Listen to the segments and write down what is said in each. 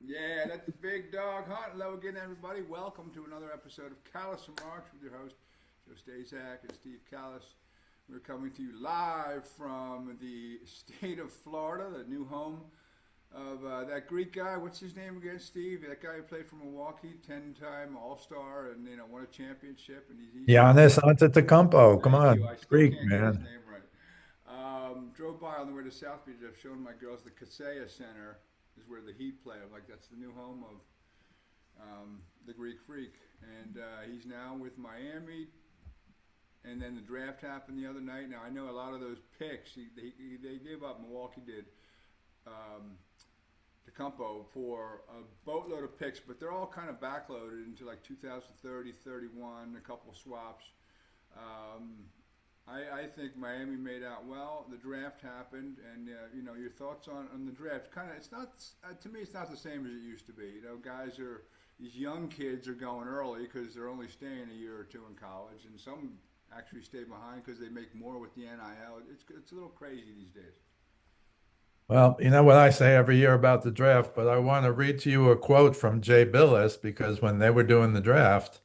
Yeah, that's the big dog hunt. Hello again, everybody. Welcome to another episode of Kallas and Marks with your host, Joe Staszak and Steve Kallas. We're coming to you live from the state of Florida, the new home of that Greek guy. What's his name again, Steve? That guy who played for Milwaukee, 10-time All-Star, and won a championship. And he's in. Giannis Antetokounmpo. Come Thank you. on, I still Greek can't get his man. name right. Drove by on the way to South Beach. I've shown my girls the Kaseya Center is where the Heat play. I'm like, that's the new home of the Greek Freak, and he's now with Miami. And then the draft happened the other night. Now I know a lot of those picks. They gave up. Milwaukee did um, to Campo for a boatload of picks, but they're all kind of backloaded into like 2030, 31, a couple swaps. Um, I think Miami made out well. The draft happened, and your thoughts on the draft. Kind of, it's not to me. It's not the same as it used to be. These young kids are going early because they're only staying a year or two in college, and some actually stay behind because they make more with the NIL. It's a little crazy these days. Well, you know what I say every year about the draft, but I want to read to you a quote from Jay Billis because when they were doing the draft,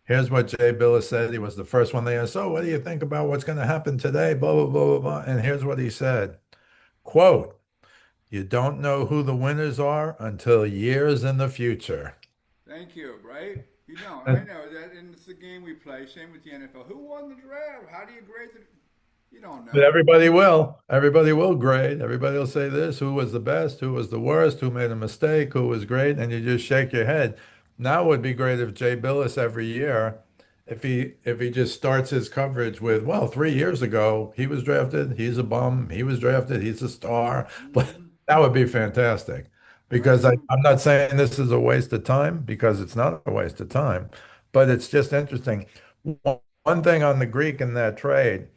here's what Jay Billis said. He was the first one they asked, so what do you think about what's going to happen today? Blah, blah, blah, blah, blah. And here's what he said. Quote, you don't know who the winners are until years in the future. Thank you. Right? You don't. I know that, and it's the game we play. Same with the NFL. Who won the draft? How do you grade the? You don't But know. everybody will. Everybody will grade. Everybody will say this, who was the best, who was the worst, who made a mistake, who was great, and you just shake your head. Now it would be great if Jay Billis every year, if he just starts his coverage with, well, 3 years ago, he was drafted, he's a bum, he was drafted, he's a star. But Mm-hmm. that would be fantastic. Right. Because I'm not saying this is a waste of time, because it's not a waste of time, but it's just interesting. One thing on the Greek in that trade.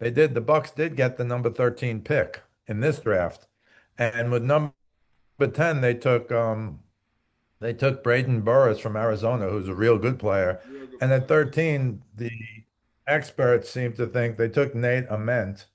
The Bucks did get the number 13 pick in this draft. And with number 10, they took Braden Burris from Arizona, who's a real good player. Real good And at player. 13, the experts seem to think they took Nate Ament,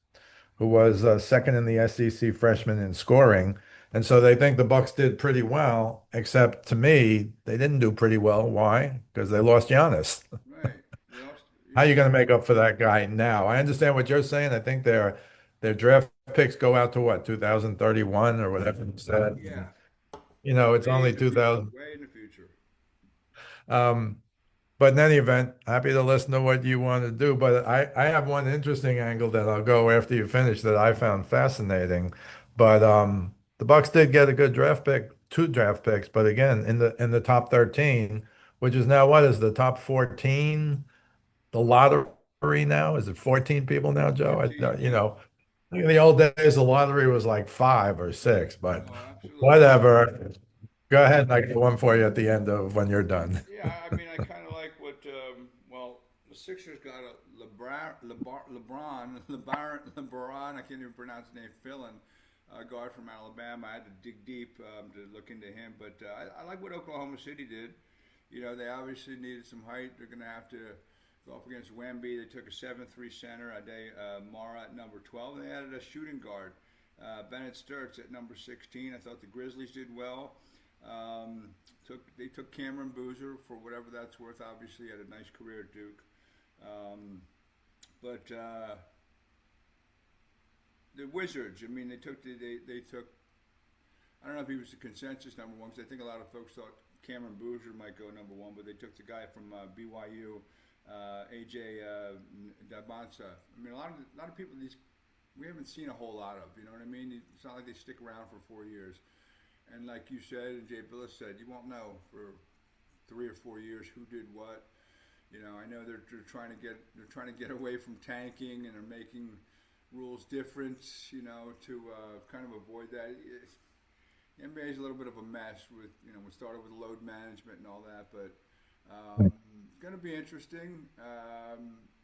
who was second in the SEC freshman in scoring. And so they think the Bucks did pretty well, except to me, they didn't do pretty well. Why? Because they lost Giannis. Right. They lost. How are You're you going right. to make up for that guy now? I understand what you're saying. I think their draft picks go out to what, 2031 or whatever you said. Yeah. It's Way only in the future. 2000. Way in the future. Um, but in any event, happy to listen to what you want to do. But I have one interesting angle that I'll go after you finish that I found fascinating. But the Bucks did get a good draft pick, two draft picks, but again, in the top 13, which is now what is the top 14? The lottery now? Is it 14 people now, Joe? 14. Yeah. In the old days, the lottery was like five or six, but Oh, absolutely. whatever. Go ahead, and I got one for you at the end of when you're done. Yeah. I mean, I kind of like what. The Sixers got a LeBron. I can't even pronounce his name. Philin, a guard from Alabama. I had to dig deep to look into him, but I like what Oklahoma City did. They obviously needed some height. They're going to have to go up against Wemby. They took a 7-3 center, Ade Mara at number 12. They added a shooting guard, Bennett Sturts at number 16. I thought the Grizzlies did well. Um, they took Cameron Boozer for whatever that's worth. Obviously, had a nice career at Duke. Um, but the Wizards, I mean, they took. I don't know if he was the consensus number one because I think a lot of folks thought Cameron Boozer might go number one, but they took the guy from BYU, AJ Dabansa. I mean, a lot of people these we haven't seen a whole lot of. You know what I mean? It's not like they stick around for 4 years. And like you said, and Jay Billis said, you won't know for 3 or 4 years who did what. I know they're trying to get away from tanking and they're making rules different. To kind of avoid that. The NBA is a little bit of a mess with we started with load management and all that, but it's going to be interesting.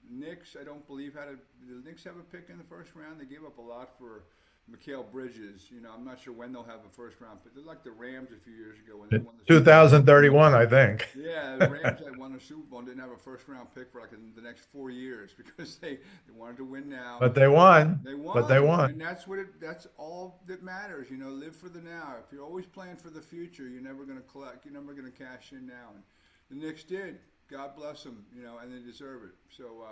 Knicks, I don't believe had a. The Knicks have a pick in the first round. They gave up a lot for Mikhail Bridges. I'm not sure when they'll have a first round pick. They're like the Rams a few years ago when they won the Super Bowl. 2031, I think. Yeah, the Rams had won the Super Bowl and didn't have a first round pick for like the next 4 years because they wanted to win now. But they won. They But they won, won. and that's all that matters. Live for the now. If you're always playing for the future, you're never going to collect. You're never going to cash in now. And the Knicks did. God bless them. And they deserve it. So,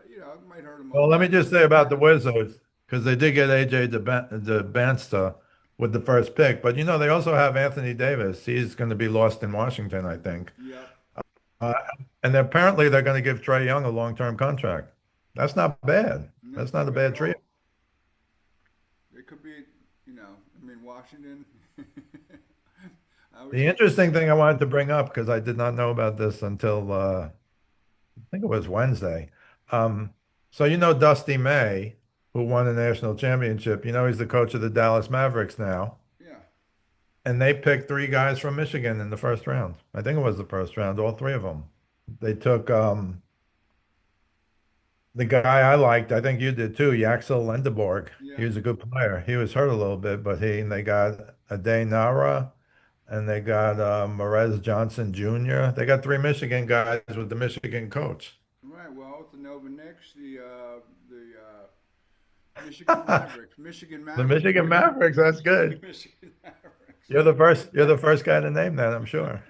it might hurt them a Well, little let me bit. just say about the Wizards, because they did get AJ DeBansta with the first pick, but they also have Anthony Davis. He's going to be lost in Washington, I think. Yep. Uh, and apparently they're going to give Trey Young a long-term contract. That's not bad. That's That's not not a bad bad at treat. all. It could be, Washington. I was The interesting thing I wanted to bring up, because I did not know about this until I think it was Wednesday. Um, so Dusty May, who won a national championship, he's the coach of the Dallas Mavericks now. Yeah. And they picked three guys from Michigan in the first round. I think it was the first round, all three of them. They took the guy I liked, I think you did too, Yaxel Lendeborg. Yeah. He was a good player. He was hurt a little bit, but they got Ade Nara and they got Morez Johnson Jr. They got three Michigan guys with the Michigan coach. Right. Well, the Nova Knicks, the Michigan Mavericks, Michigan The Mavericks, Michigan baby. Mavericks, that's good. Michigan Mavericks. You're the first guy to name that, I'm sure.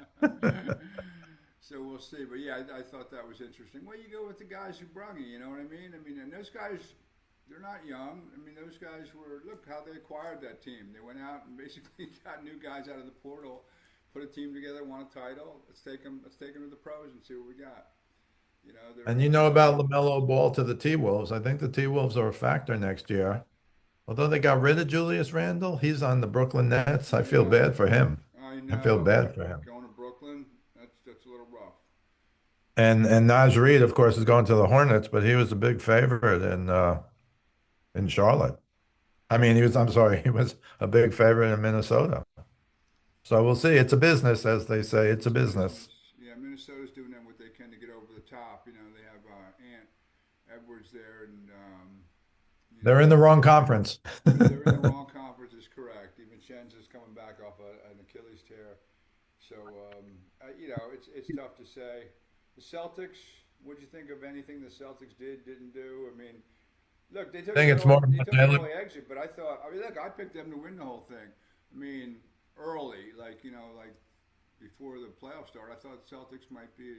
So we'll see. But yeah, I thought that was interesting. Well, you go with the guys who brung you. You know what I mean? And those guys, they're not young. Those guys look how they acquired that team. They went out and basically got new guys out of the portal, put a team together, won a title. Let's take them to the pros and see what we got. And you know about LaMelo Ball to the T-Wolves. I think the T-Wolves are a factor next year. Although they got rid of Julius Randle, he's on the Brooklyn Nets. I feel Yeah, bad for him. I I feel know. bad for him. Going to Brooklyn, that's a little rough. And Naj Reid, of course, is going to the Hornets, but he was a big favorite in Charlotte. I'm sorry, he was a big favorite in Minnesota. So we'll see. It's a business, as they say. It's a It's business. business. Yeah, Minnesota's doing them what they can to get over the top. They have Ant Edwards there, and They're in the wrong conference. they're in the wrong conference. Is correct. Even Shens is coming back off an Achilles tear. So it's tough to say. The Celtics. What do you think of anything the Celtics didn't do? Look, they I took think an it's more early, they about took an Jalen. early exit, but I thought. Look, I picked them to win the whole thing. Early, like before the playoffs started. I thought the Celtics might be,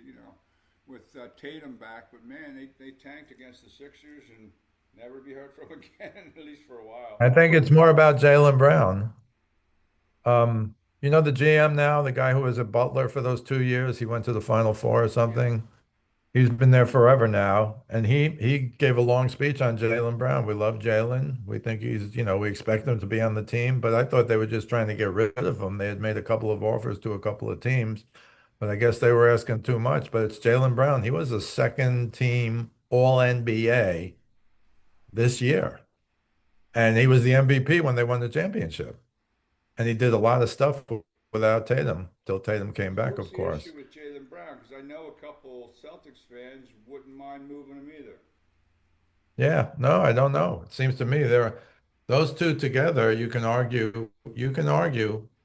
with Tatum back, but man, they tanked against the Sixers and never be heard from again, at least for a while. I think it's more about Jalen Brown. The GM now, the guy who was at Butler for those 2 years, he went to the Final Four or Yeah. something. He's been there forever now, and he gave a long speech on Jalen Brown. We love Jalen. We think we expect him to be on the team, but I thought they were just trying to get rid of him. They had made a couple of offers to a couple of teams, but I guess they were asking too much. But it's Jalen Brown. He was a second team All NBA this year, and he was the MVP when they won the championship. And he did a lot of stuff without Tatum till Tatum came So back, what's of the issue course. with Jalen Brown? Because I know a couple Celtics fans wouldn't mind moving him either. Yeah, no, I don't know. It seems to me those two together, you can argue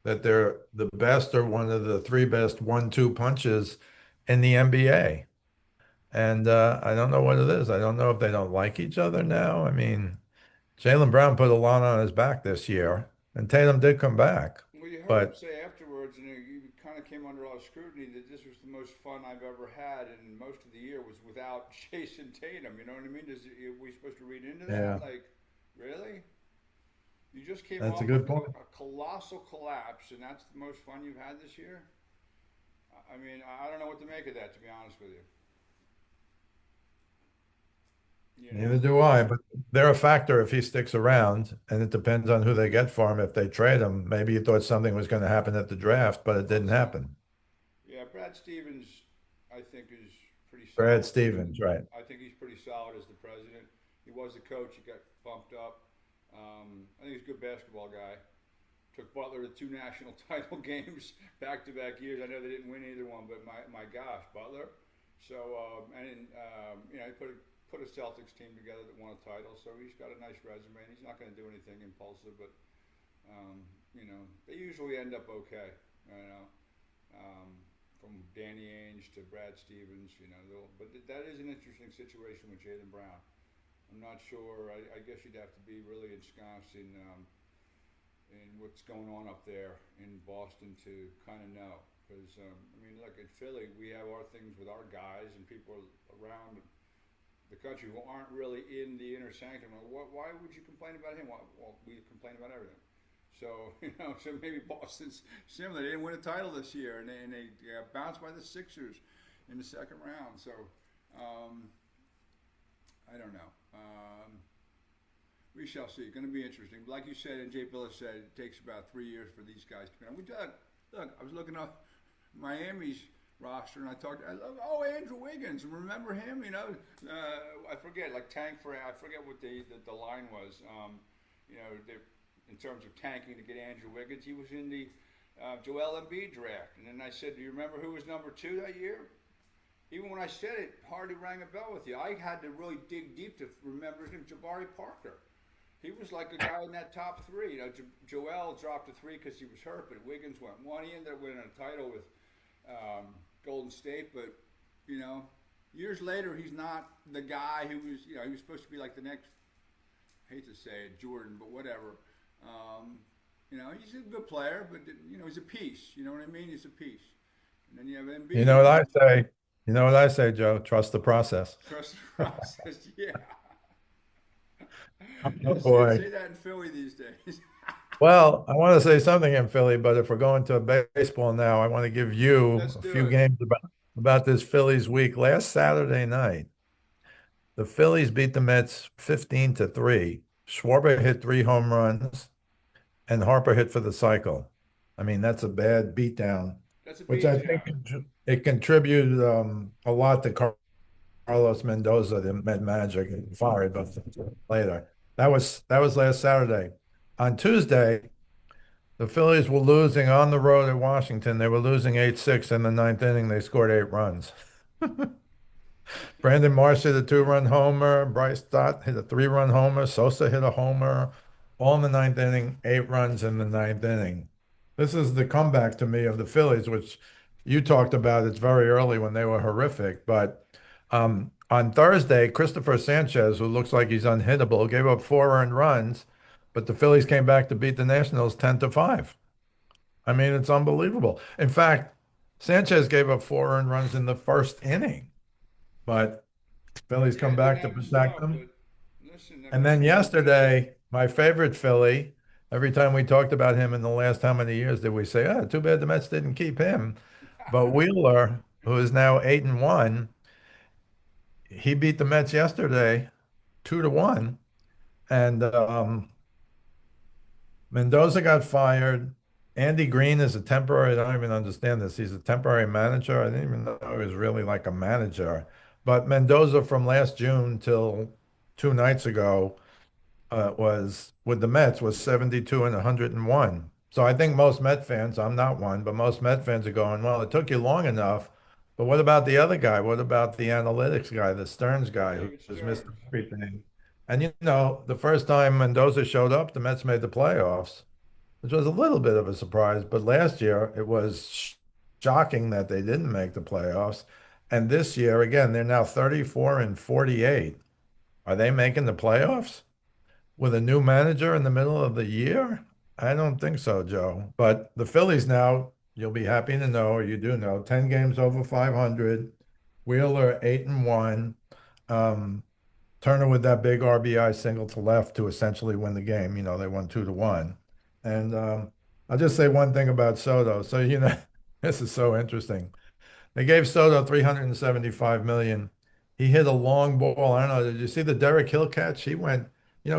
that they're the best or one of the three best 1-2 punches in the NBA. And I don't know what it is. I don't know if they don't like each other now. Jalen Brown put a lot on his back this year, and Tatum did come back. Well, you heard him But say afterwards, and he kind of came under a lot of scrutiny that this was the most fun I've ever had, and most of the year was without Jason Tatum. You know what I mean? Are we supposed to read into yeah, that? Like, really? You just came that's a off good point. a colossal collapse, and that's the most fun you've had this year? I don't know what to make of that, to be honest with you. You know? Neither do I, but they're a factor if he sticks around, and it depends on who they get for him. If they trade him, maybe you thought something was going to happen at the draft, but it Hope didn't so. happen. Yeah, Brad Stevens, I think, is pretty Brad solid. Stevens, right? I think he's pretty solid as the president. He was the coach. He got bumped up. I think he's a good basketball guy. Took Butler to two national title games back-to-back years. I know they didn't win either one, but my gosh, Butler. So he put put a Celtics team together that won a title, so he's got a nice resume. And he's not going to do anything impulsive, but they usually end up okay. You know, um, from Danny Ainge to Brad Stevens, but that is an interesting situation with Jaylen Brown. I'm not sure. I guess you'd have to be really ensconced in what's going on up there in Boston to kind of know. Because look at Philly, we have our things with our guys and people around the country who aren't really in the inner sanctum. Why would you complain about him? Well, we complain about everything. So so maybe Boston's similar. They didn't win a title this year, and they got bounced by the Sixers in the second round. So I don't know. We shall see. Going to be interesting. Like you said, and Jay Billis said, it takes about 3 years for these guys to come in. Look, I was looking up Miami's roster, and Andrew Wiggins. Remember him? I forget. Like I forget what the line was. In terms of tanking to get Andrew Wiggins, he was in the Joel Embiid draft. And then I said, do you remember who was number 2 that year? Even when I said it, hardly rang a bell with you. I had to really dig deep to remember him, Jabari Parker. He was like a guy in that top 3. Joel dropped to 3 because he was hurt, but Wiggins went 1. He ended up winning a title with Golden State, but years later, he's not the guy who was. He was supposed to be like the next. I hate to say it, Jordan, but whatever. He's a good player, but he's a piece. You know what I mean? He's a piece. And then you have Embiid. You know what I say? You know what I say, Joe? Trust the process. Trust the process. Yeah. Oh boy. Say that in Philly these days. Well, I want to say something in Philly, but if we're going to baseball now, I want to give you Let's a do few it. games about this Phillies week. Last Saturday night, the Phillies beat the Mets 15-3. Schwarber hit 3 home runs, and Harper hit for the cycle. I mean, that's a bad beatdown, That's a which I beatdown. think it contributed a lot to Carlos Mendoza, the Met manager, getting fired, but later. That was last Saturday. On Tuesday, the Phillies were losing on the road at Washington. They were losing 8-6 in the ninth inning. They scored 8 runs. Brandon Marsh hit a 2-run homer. Bryce Stott hit a 3-run homer. Sosa hit a homer. All in the ninth inning, 8 runs in the ninth inning. This is the comeback to me of the Phillies, which you talked about. It's very early when they were horrific. But on Thursday, Christopher Sanchez, who looks like he's unhittable, gave up 4 earned runs, but the Phillies came back to beat the Nationals 10-5. I mean, it's unbelievable. In fact, Sanchez gave up 4 earned runs in the first inning, but Phillies Yeah, come it didn't back to have a protect start, them. but listen, And then yesterday, my favorite Philly, every time we talked about him in the last how many years did we say, oh, too bad the Mets didn't keep him. But Wheeler, who is now 8-1, he beat the Mets yesterday 2-1. And Mendoza got fired. Andy Green is a temporary, I don't even understand this. He's a temporary manager. I didn't even know he was really like a manager. But Mendoza from last June till 2 nights ago was with the Mets was 72 and 101. So I think most Met fans, I'm not one, but most Met fans are going, well, it took you long enough. But what about the other guy? What about the analytics guy, the Stearns guy David who's missed Stearns. everything? And the first time Mendoza showed up, the Mets made the playoffs, which was a little bit of a surprise. But last year, it was shocking that they didn't make the playoffs. And this year, again, they're now 34 and 48. Are they making the playoffs with a new manager in the middle of the year? I don't think so, Joe. But the Phillies now, you'll be happy to know, or you do know, 10 games over 500. Wheeler 8-1. Um, Turner with that big RBI single to left to essentially win the game. They won 2-1. And I'll just say one thing about Soto. So, this is so interesting. They gave Soto 375 million. He hit a long ball. I don't know. Did you see the Derek Hill catch? He went,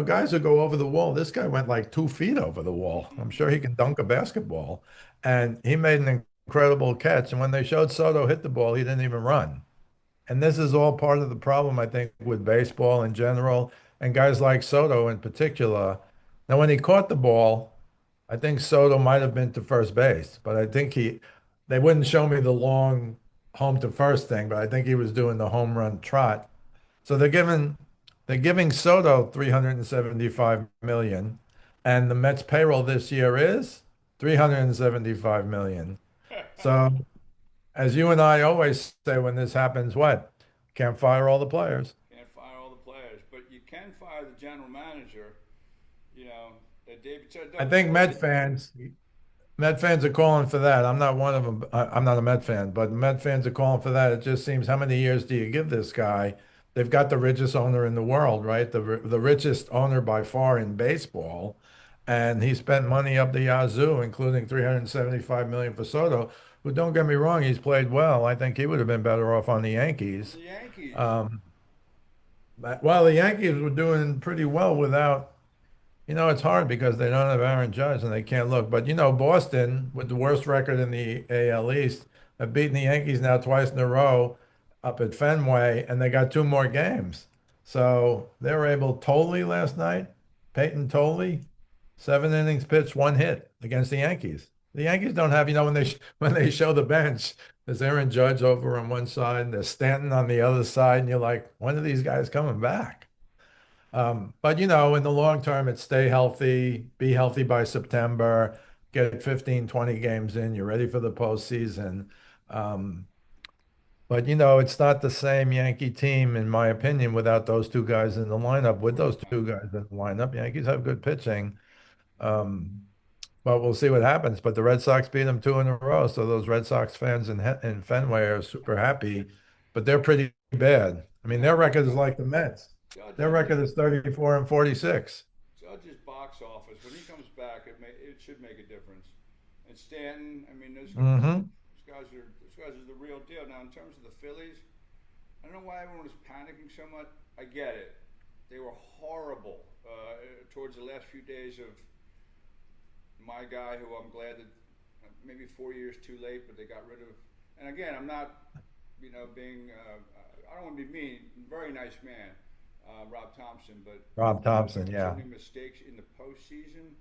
guys will go over the wall. This guy went like 2 feet over the wall. I'm sure he can dunk a basketball. And he made an incredible catch. And when they showed Soto hit the ball, he didn't even run. And this is all part of the problem, I think, with baseball in general and guys like Soto in particular. Now, when he caught the ball, I think Soto might have been to first base, but I think they wouldn't show me the long home to first thing, but I think he was doing the home run trot. So they're giving Soto 375 million, and the Mets payroll this year is 375 million. So as you and I always say when this happens, what? Can't fire all the players. Can't fire all the players, but you can fire the general manager. You know, David said, I don't think forget. Met fans are calling for that. I'm not one of them. I'm not a Met fan, but Met fans are calling for that. It just seems how many years do you give this guy? They've got the richest owner in the world, right? The richest owner by far in baseball, and he spent money up the yazoo, including 375 million for Soto. Who, don't get me wrong, he's played well. I think he would have been better off on the On Yankees. the Yankees. Um, well, the Yankees were doing pretty well without. It's hard because they don't have Aaron Judge and they can't look. But Boston, with the worst record in the AL East, have beaten the Yankees now twice in a row up at Fenway, and they got two more games. So they were able. Tolley last night, Peyton Tolley, 7 innings pitched, one hit against the Yankees. The Yankees don't have, when they show the bench, there's Aaron Judge over on one side, and there's Stanton on the other side, and you're like, when are these guys coming back? But in the long term, it's stay healthy, be healthy by September, get 15, 20 games in, you're ready for the postseason. Um, but it's not the same Yankee team, in my opinion, without those two guys in the lineup. With those two guys in the lineup, Yankees have good pitching. Um, but we'll see what happens. But the Red Sox beat them two in a row, so those Red Sox fans in Fenway are super happy. But they're pretty bad. I mean, Yeah, their record is like the Mets. Judge Their is record is 34 and 46. Judge's box office. When he comes back, it should make a difference. And Stanton, I mean, Hmm. those guys are the real deal. Now, in terms of the Phillies, I don't know why everyone was panicking so much. I get it. They were horrible towards the last few days of my guy, who I'm glad that maybe 4 years too late, but they got rid of. And again, I'm not, being. I don't want to be mean. Very nice man, Rob Thompson, but Rob Thompson, so yeah. many mistakes in the postseason.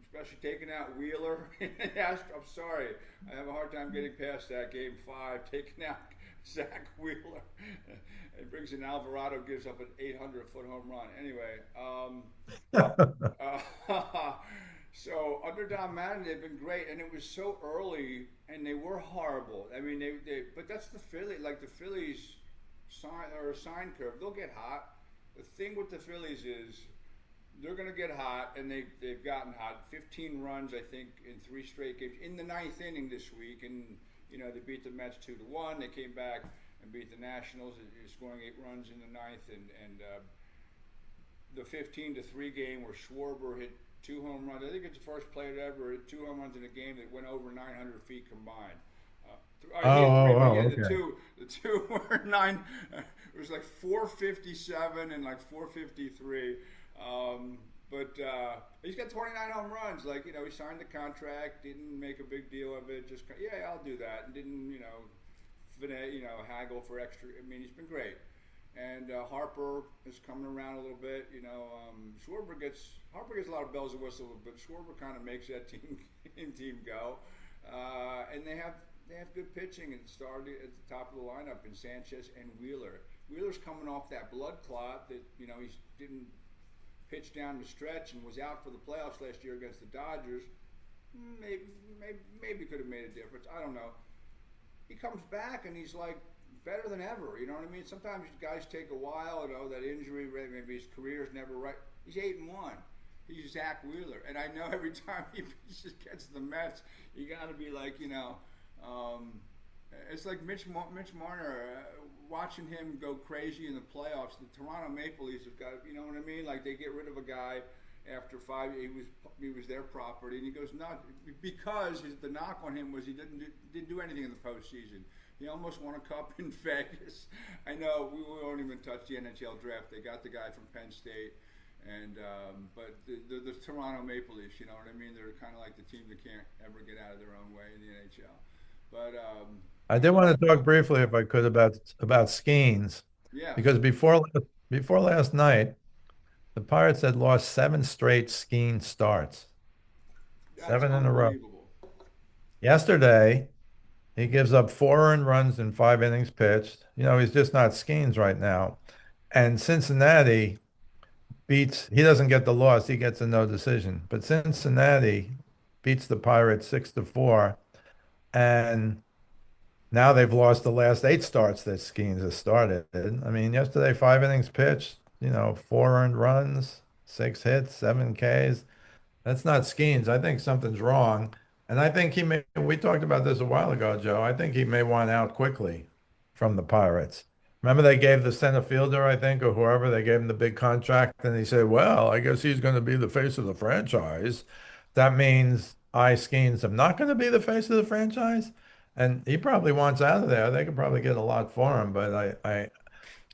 Especially taking out Wheeler. I'm sorry. I have a hard time getting past that game five. Taking out Zach Wheeler. It brings in Alvarado, gives up an 800-foot home run. Anyway, so under Don Madden, they've been great, and it was so early, and they were horrible. I mean, but that's the Philly. Like the Phillies, sign curve. They'll get hot. The thing with the Phillies is they're going to get hot, and they've gotten hot. 15 runs, I think, in three straight games. In the ninth inning this week, and they beat the Mets 2-1. They came back and beat the Nationals, scoring 8 runs in the ninth, and the 15-3 game where Schwarber hit 2 home runs. I think it's the first player to ever hit 2 home runs in a game that went over 900 feet combined. Oh, I hit three, oh, but oh, yeah, okay. the two were nine. It was like 457 and like 453. But he's got 29 home runs. Like he signed the contract, didn't make a big deal of it. Just yeah, I'll do that, and didn't haggle for extra. I mean, he's been great. And Harper is coming around a little bit. Harper gets a lot of bells and whistles, but Schwarber kind of makes that team go. And they have good pitching and started at the top of the lineup in Sanchez and Wheeler. Wheeler's coming off that blood clot that he didn't pitch down the stretch and was out for the playoffs last year against the Dodgers. Maybe could have made a difference. I don't know. He comes back and he's like better than ever. You know what I mean? Sometimes guys take a while. That injury, maybe his career's never right. He's 8-1. He's Zach Wheeler, and I know every time he just gets the Mets, you got to be like, it's like Mitch Marner. Watching him go crazy in the playoffs, the Toronto Maple Leafs have got, you know what I mean? Like they get rid of a guy after 5. He was their property, and he goes nuts because the knock on him was he didn't do anything in the postseason. He almost won a cup in Vegas. I know we won't even touch the NHL draft. They got the guy from Penn State, and but the Toronto Maple Leafs, you know what I mean? They're kind of like the team that can't ever get out of their own way in the NHL. But I did want to talk briefly, if I could, about Skeens, yes, because before last night, the Pirates had lost seven straight Skeens starts, that's seven in a row. unbelievable. Yesterday, He gives up 4 earned runs in 5 innings pitched. He's just not Skeens right now. And Cincinnati he doesn't get the loss, he gets a no decision. But Cincinnati beats the Pirates 6-4. And now they've lost the last 8 starts that Skeens has started. I mean, yesterday, 5 innings pitched, 4 earned runs, 6 hits, 7 Ks. That's not Skeens. I think something's wrong. And I think we talked about this a while ago, Joe. I think he may want out quickly from the Pirates. Remember they gave the center fielder, I think, or whoever, they gave him the big contract, and he said, well, I guess he's going to be the face of the franchise. That means Skeens am not going to be the face of the franchise. And he probably wants out of there. They could probably get a lot for him, but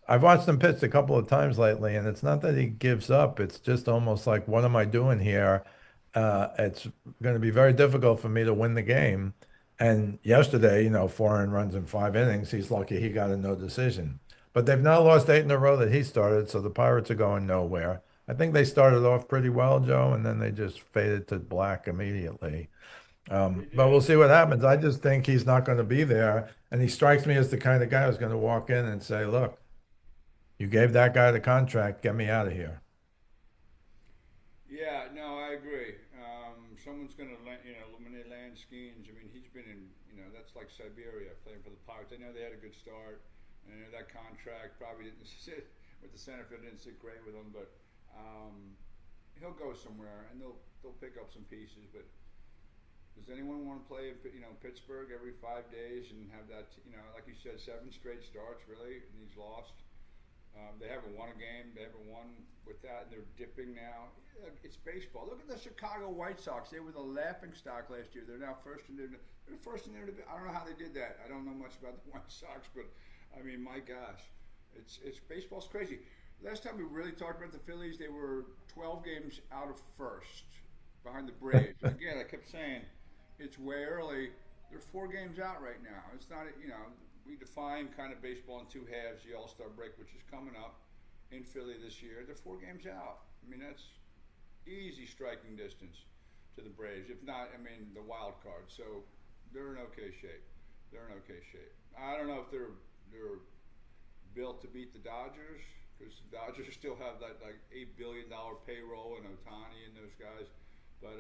I've watched him pitch a couple of times lately, and it's not that he gives up. It's just almost like, what am I doing here? It's going to be very difficult for me to win the game. And yesterday, 4 earned runs in 5 innings. He's lucky he got a no decision. But they've now lost 8 in a row that he started, so the Pirates are going nowhere. I think they started off pretty well, Joe, and then they just faded to black immediately. They But we'll did. see what happens. I just think he's not going to be there. And he strikes me as the kind of guy who's going to walk in and say, look, you gave that guy the contract. Get me out of here. Yeah, no, I agree. Someone's going to, when they land Skeens, I mean, he's been in, that's like Siberia playing for the Pirates. I know they had a good start, and I know that contract probably didn't sit with the center field, didn't sit great with him, but he'll go somewhere, and they'll pick up some pieces. But does anyone want to play, Pittsburgh every 5 days and have that, like you said, 7 straight starts, really, and he's lost? They haven't won a game. They haven't won with that, and they're dipping now. It's baseball. Look at the Chicago White Sox. They were the laughing stock last year. They're now first in their. They're first in their. I don't know how they did that. I don't know much about the White Sox, but I mean, my gosh, it's baseball's crazy. Last time we really talked about the Phillies, they were 12 games out of first, behind the Braves. Again, I kept saying it's way early. They're 4 games out right now. It's not, we define kind of baseball in 2 halves, the All Star break, which is coming up in Philly this year. They're 4 games out. I mean, that's easy striking distance to the Braves, if not, I mean, the wild card. So they're in okay shape. They're in okay shape. I don't know if they're built to beat the Dodgers, because the Dodgers still have that like $8 billion payroll and Otani and those guys. But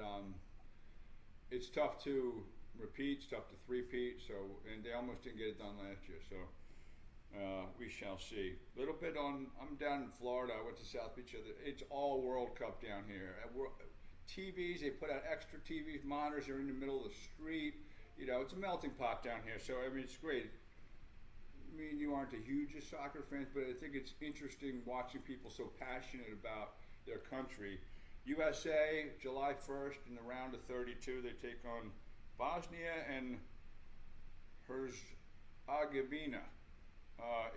it's tough to repeat, it's tough to three-peat. So, and they almost didn't get it done last year. So we shall see. A little bit on. I'm down in Florida. I went to South Beach. It's all World Cup down here. TVs. They put out extra TVs. Monitors are in the middle of the street. It's a melting pot down here. So I mean, it's great. Me and you aren't the hugest soccer fans, but I think it's interesting watching people so passionate about their country. USA, July 1st, in the round of 32, they take on Bosnia and Herzegovina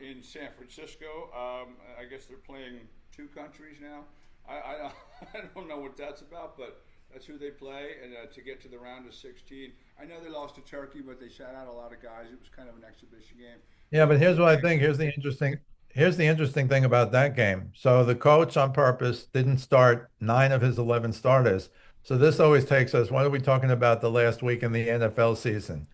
in San Francisco. I guess they're playing 2 countries now. I I don't know what that's about, but that's who they play, and to get to the round of 16. I know they lost to Turkey, but they sat out a lot of guys. It was kind of an exhibition game. Yeah, They'll but be here's what I playing think. Here's the interesting thing about that game. So the coach on purpose didn't start 9 of his 11 starters. So this always takes us, what are we talking about the last week in the NFL season?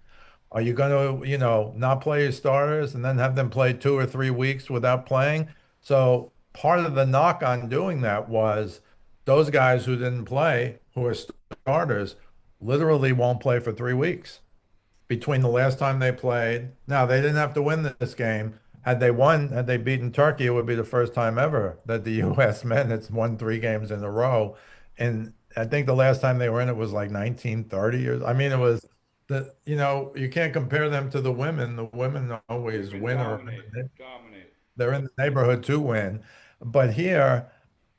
Are you going to, not play your starters and then have them play 2 or 3 weeks without playing? So part of the knock on doing that was those guys who didn't play, who are starters, literally won't play for 3 weeks between the last time they played. Now, they didn't have to win this game. Had they beaten Turkey, it would be the first time ever that the U.S. men has won 3 games in a row. And I think the last time they were in it was like 1930 or I mean, it was you can't compare them to the women. The women always women win or dominate, dominate. they're in the neighborhood to win. But here,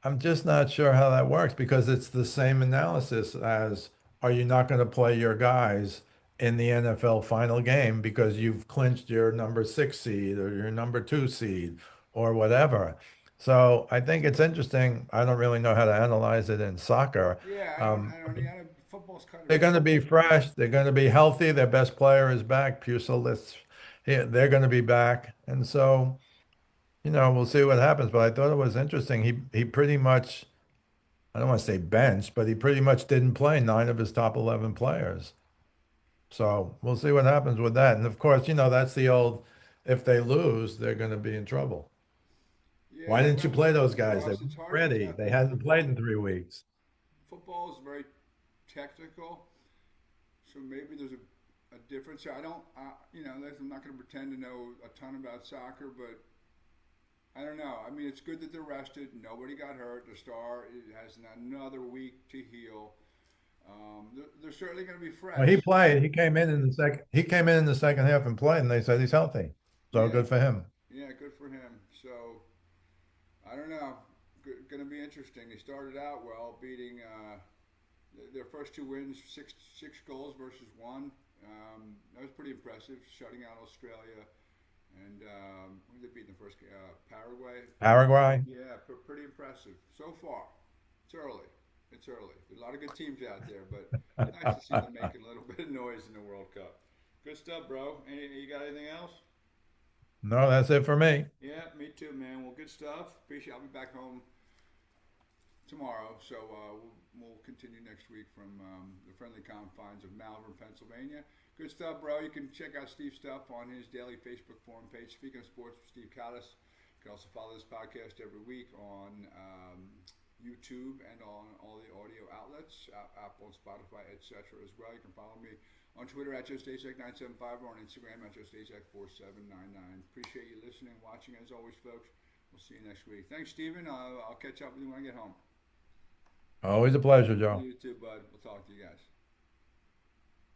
I'm just not sure how that works because it's the same analysis as are you not going to play your guys in the NFL final game because you've clinched your number 6 seed or your number 2 seed or whatever. So I think it's interesting. I don't really know how to analyze it in soccer. Yeah, I don't. Um, I don't. Yeah, football's kind of they're going to be fresh. They're going to be healthy. Their best player is back. Pusilic, yeah, they're going to be back. And so we'll see what happens. But I thought it was interesting. He pretty much, I don't want to say benched, but he pretty much didn't play 9 of his top 11 players. So we'll see what happens with that. And of course, that's the old, if they lose, they're going to be in trouble. Why Yeah, didn't you well, play those guys? They Ross, it's weren't hard because ready. They hadn't played in 3 weeks. football is very technical, so maybe there's a difference. I don't, I'm not going to pretend to know a ton about soccer, but I don't know. I mean, it's good that they're rested. Nobody got hurt. The star has another week to heal. They're certainly going to be Well, he fresh. played. He came in the second. He came in the second half and played, and they said he's healthy. So Yeah, good for him. yeah, good for him. So I don't know. Going to be interesting. They started out well, beating their first two wins, six goals versus one. That was pretty impressive, shutting out Australia and who did they beat in the first? Paraguay. Paraguay. Yeah, pretty impressive so far. It's early. It's early. There's a lot of good teams out there, but nice to see them making a little bit of noise in the World Cup. Good stuff, bro. You got anything else? No, that's it for me. Yeah, me too, man. Well, good stuff. Appreciate. I'll be back home tomorrow, so we'll continue next week from the friendly confines of Malvern, Pennsylvania. Good stuff, bro. You can check out Steve's stuff on his daily Facebook forum page. Speaking of sports, with Steve Kallas. You can also follow this podcast every week on YouTube and on all the audio outlets, Apple and Spotify, etc. as well. You can follow me on Twitter at JustASAC975 or on Instagram at JustASAC4799. Appreciate you listening, watching as always, folks. We'll see you next week. Thanks, Steven. I'll catch up with you when I get home. Always a pleasure, Joe. You too, bud. We'll talk to you guys.